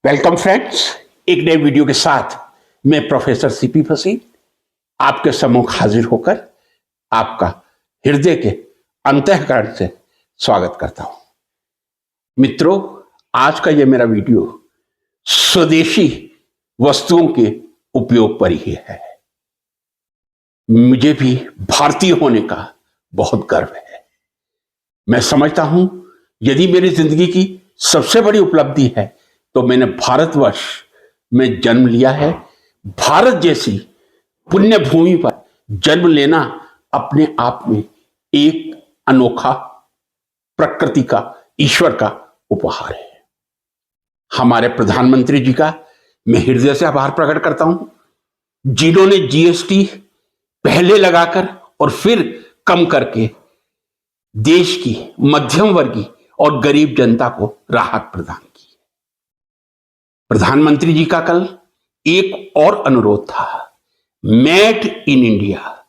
Welcome friends, एक नए video के साथ मैं प्रोफेसर सीपी फसील आपके सम्मुख हाजिर होकर आपका हृदय के अंतःकरण से स्वागत करता हूं। मित्रों, आज का यह मेरा वीडियो स्वदेशी वस्तुओं के उपयोग पर ही है। मुझे भी भारतीय होने का बहुत गर्व है। मैं समझता हूं यदि मेरी जिंदगी की सबसे बड़ी उपलब्धि है तो मैंने भारतवर्ष में जन्म लिया है। भारत जैसी पुण्य भूमि पर जन्म लेना अपने आप में एक अनोखा प्रकृति का, ईश्वर का उपहार है। हमारे प्रधानमंत्री जी का मैं हृदय से आभार प्रकट करता हूं, जिन्होंने जीएसटी पहले लगाकर और फिर कम करके देश की मध्यम वर्गीय और गरीब जनता को राहत प्रदान की। प्रधानमंत्री जी का कल एक और अनुरोध था, made in India,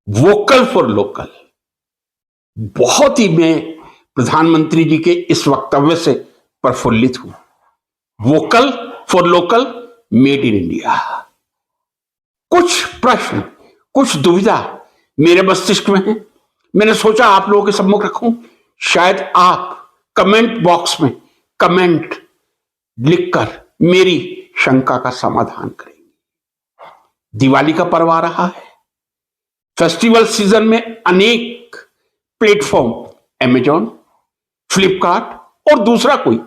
vocal for local. बहुत ही मैं प्रधानमंत्री जी के इस वक्तव्य से प्रफुल्लित हूं। Vocal for local, made in India. कुछ प्रश्न, कुछ दुविधा मेरे मस्तिष्क में है। मैंने सोचा आप लोगों के सम्मुख रखूं, शायद आप कमेंट बॉक्स में कमेंट लिखकर मेरी शंका का समाधान करेंगे। दिवाली का पर्व आ रहा है। फेस्टिवल सीजन में अनेक प्लेटफॉर्म, अमेजॉन, फ्लिपकार्ट और दूसरा कोई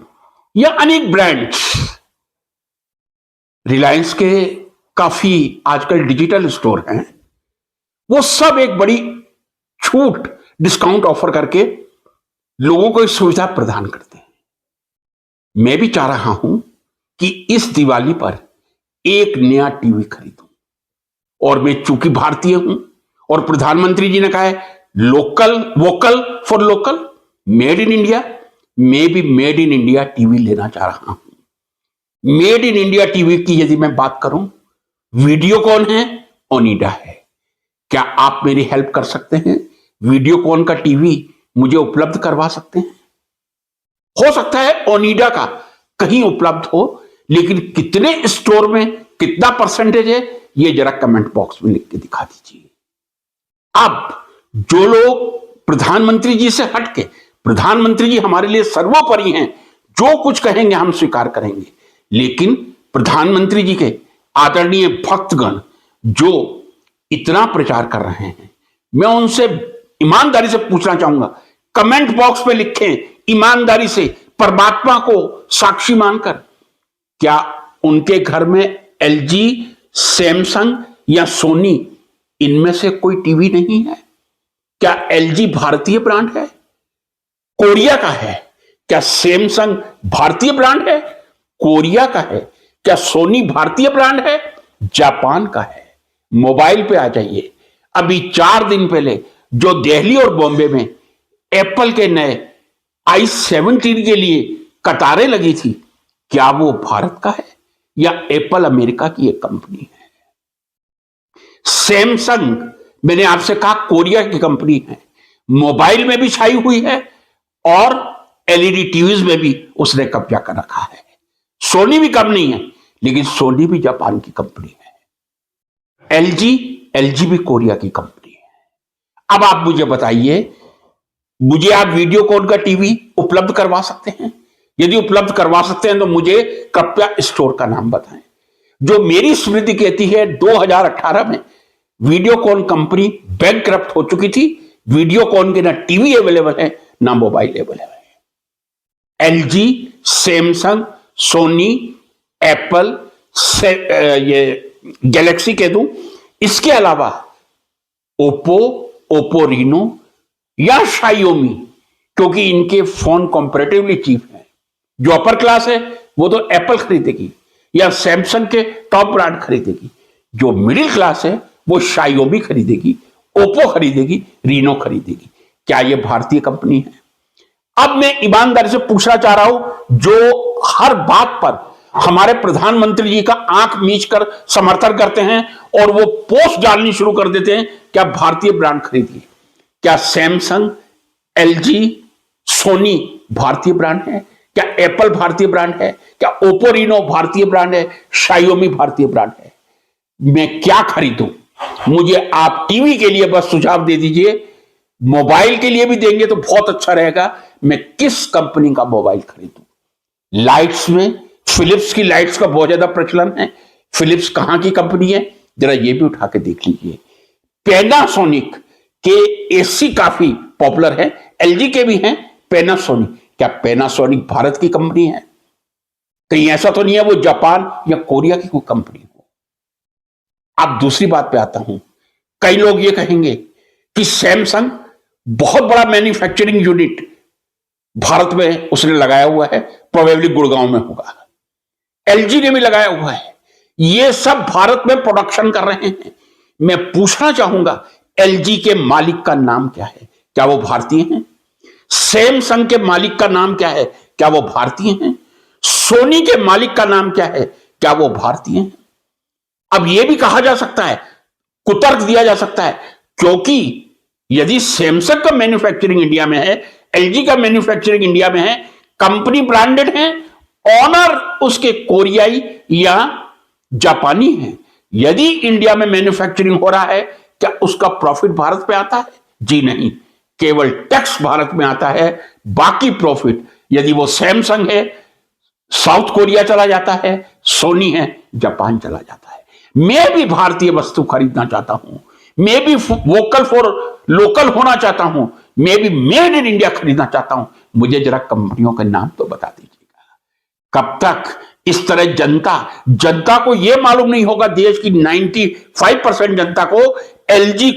या अनेक ब्रांड्स, रिलायंस के काफी आजकल डिजिटल स्टोर हैं, वो सब एक बड़ी छूट, डिस्काउंट ऑफर करके लोगों को सुविधा प्रदान करते हैं। मैं भी चाह रहा हूं कि इस दिवाली पर एक नया टीवी खरीदूं, और मैं चूंकि भारतीय हूं और प्रधानमंत्री जी ने कहा है local, vocal for local, made in India, मैं भी मेड इन इंडिया टीवी लेना चाह रहा हूं। मेड इन इंडिया टीवी की यदि मैं बात करूं, वीडियोकॉन है, ओनिडा है। क्या आप मेरी हेल्प कर सकते हैं? वीडियोकॉन का टीवी मुझे उपलब्ध करवा सकते हैं? हो सकता है ओनिडा का कहीं उपलब्ध हो, लेकिन कितने स्टोर में कितना परसेंटेज है, ये जरा कमेंट बॉक्स में लिख के दिखा दीजिए। अब जो लोग प्रधानमंत्री जी से हटके, प्रधानमंत्री जी हमारे लिए सर्वोपरि हैं, जो कुछ कहेंगे हम स्वीकार करेंगे, लेकिन प्रधानमंत्री जी के आदरणीय भक्तगण जो इतना प्रचार कर रहे हैं, मैं उनसे ईमानदारी से पूछना चाहूंगा, कमेंट बॉक्स पे लिखें ईमानदारी से, परमात्मा को साक्षी मानकर, क्या उनके घर में एलजी, सैमसंग या सोनी, इनमें से कोई टीवी नहीं है? क्या एलजी भारतीय ब्रांड है? कोरिया का है? क्या सैमसंग भारतीय ब्रांड है? कोरिया का है? क्या सोनी भारतीय ब्रांड है? जापान का है? मोबाइल पे आ जाइए। अभी 4 दिन पहले जो दिल्ली और बॉम्बे में एप्पल के नए i17 के लिए कतारें लगी थी, क्या वो भारत का है या एप्पल अमेरिका की एक कंपनी है? सैमसंग, मैंने आपसे कहा, कोरिया की कंपनी है। मोबाइल में भी छाई हुई है और एलईडी टीवीज में भी उसने कब्जा कर रखा है। सोनी भी कम नहीं है, लेकिन सोनी भी जापान की कंपनी है। एलजी भी कोरिया की कंपनी है। अब आप मुझे बताइए, मुझे आप वीडियोकॉन का टीवी उपलब्ध करवा सकते हैं? यदि उपलब्ध करवा सकते हैं तो मुझे कृपया स्टोर का नाम बताएं। जो मेरी स्मृति कहती है 2018 में वीडियोकॉन कंपनी बैंकक्रप्ट हो चुकी थी। वीडियोकॉन के ना टीवी अवेलेबल है ना मोबाइल अवेलेबल है। एलजी, सैमसंग, सोनी, एप्पल, ये गैलेक्सी कह दूं, इसके अलावा ओप्पो रीनो या शाइओमी, क्योंकि इनके फोन कंपैरेटिवली चीप हैं। जो अपर क्लास है वो तो एप्पल खरीदेगी या सैमसंग के टॉप ब्रांड खरीदेगी। जो मिडिल क्लास है वो शाइओमी खरीदेगी, ओप्पो खरीदेगी, रीनो खरीदेगी। क्या ये भारतीय कंपनी है? अब मैं ईमानदारी से पूछना चाह रहा हूं, जो हर बात पर हमारे प्रधानमंत्री जी का आंख मीच कर समर्थन करते हैं और वो पोस्ट डालनी शुरू कर देते हैं, क्या भारतीय ब्रांड खरीदिए। क्या सैमसंग, एलजी, सोनी भारतीय ब्रांड है? क्या एप्पल भारतीय ब्रांड है? क्या ओप्पो रीनो भारतीय ब्रांड है? शायोमी भारतीय ब्रांड है? मैं क्या खरीदूं? मुझे आप टीवी के लिए बस सुझाव दे दीजिए, मोबाइल के लिए भी देंगे तो बहुत अच्छा रहेगा। मैं किस कंपनी का मोबाइल खरीदूं? लाइट्स में फिलिप्स की लाइट्स का बहुत ज्यादा प्रचलन है। फिलिप्स कहां की कंपनी है, जरा ये भी उठा के देख लीजिए। पैनासोनिक के एसी काफी पॉपुलर है, एलजी के भी हैं। पैनासोनिक, क्या पैनासोनिक भारत की कंपनी है? कहीं ऐसा तो नहीं है वो जापान या कोरिया की कोई कंपनी हो? अब दूसरी बात पे आता हूं। कई लोग ये कहेंगे कि सैमसंग बहुत बड़ा मैन्युफैक्चरिंग यूनिट भारत में उसने लगाया हुआ है, प्रोबेबली गुड़गांव में होगा। एलजी ने भी लगाया हुआ है, ये सब भारत में प्रोडक्शन कर रहे हैं। मैं पूछना चाहूंगा, एलजी के मालिक का नाम क्या है? क्या वो भारतीय हैं? सैमसंग के मालिक का नाम क्या है? क्या वो भारतीय हैं? सोनी के मालिक का नाम क्या है? क्या वो भारतीय हैं? अब यह भी कहा जा सकता है, कुतर्क दिया जा सकता है, क्योंकि यदि सैमसंग का मैन्युफैक्चरिंग इंडिया में है, एलजी का मैन्युफैक्चरिंग इंडिया में है, कंपनी ब्रांडेड है, ऑनर उसके कोरियाई या जापानी है, यदि इंडिया में मैन्युफैक्चरिंग हो रहा है, क्या उसका प्रॉफिट भारत पे आता है? जी नहीं, केवल टैक्स भारत में आता है। बाकी प्रॉफिट यदि वो सैमसंग है, साउथ कोरिया चला जाता है, सोनी है, जापान चला जाता है। मैं भी भारतीय वस्तु खरीदना चाहता हूं, मैं भी वोकल फॉर लोकल होना चाहता हूं, मैं भी मेड इन इंडिया खरीदना चाहता हूं। मुझे जरा कंपनियों के नाम तो बता दीजिएगा। कब तक इस तरह जनता को यह मालूम नहीं होगा, देश की 95% जनता को एलजी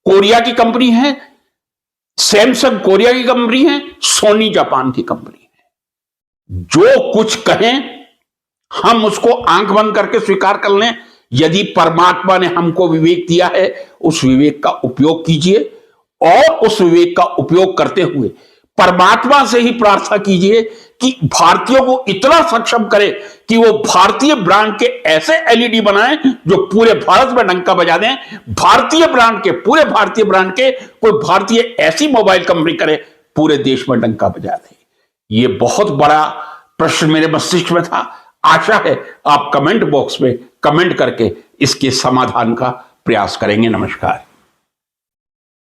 कोरिया की कंपनी है, सैमसंग कोरिया की कंपनी है, सोनी जापान की कंपनी है। जो कुछ कहें हम उसको आंख बंद करके स्वीकार कर लें। यदि परमात्मा ने हमको विवेक दिया है, उस विवेक का उपयोग कीजिए और उस विवेक का उपयोग करते हुए परमात्मा से ही प्रार्थना कीजिए कि भारतीयों को इतना सक्षम करे कि वो भारतीय ब्रांड के ऐसे एलईडी बनाएं जो पूरे भारत में डंका बजा दें। भारतीय ब्रांड के, पूरे भारतीय ब्रांड के कोई भारतीय ऐसी मोबाइल कंपनी करे, पूरे देश में डंका बजा दे। ये बहुत बड़ा प्रश्न मेरे मस्तिष्क में था। आशा है आप कमेंट बॉक्स में कमेंट करके इसके समाधान का प्रयास करेंगे। नमस्कार।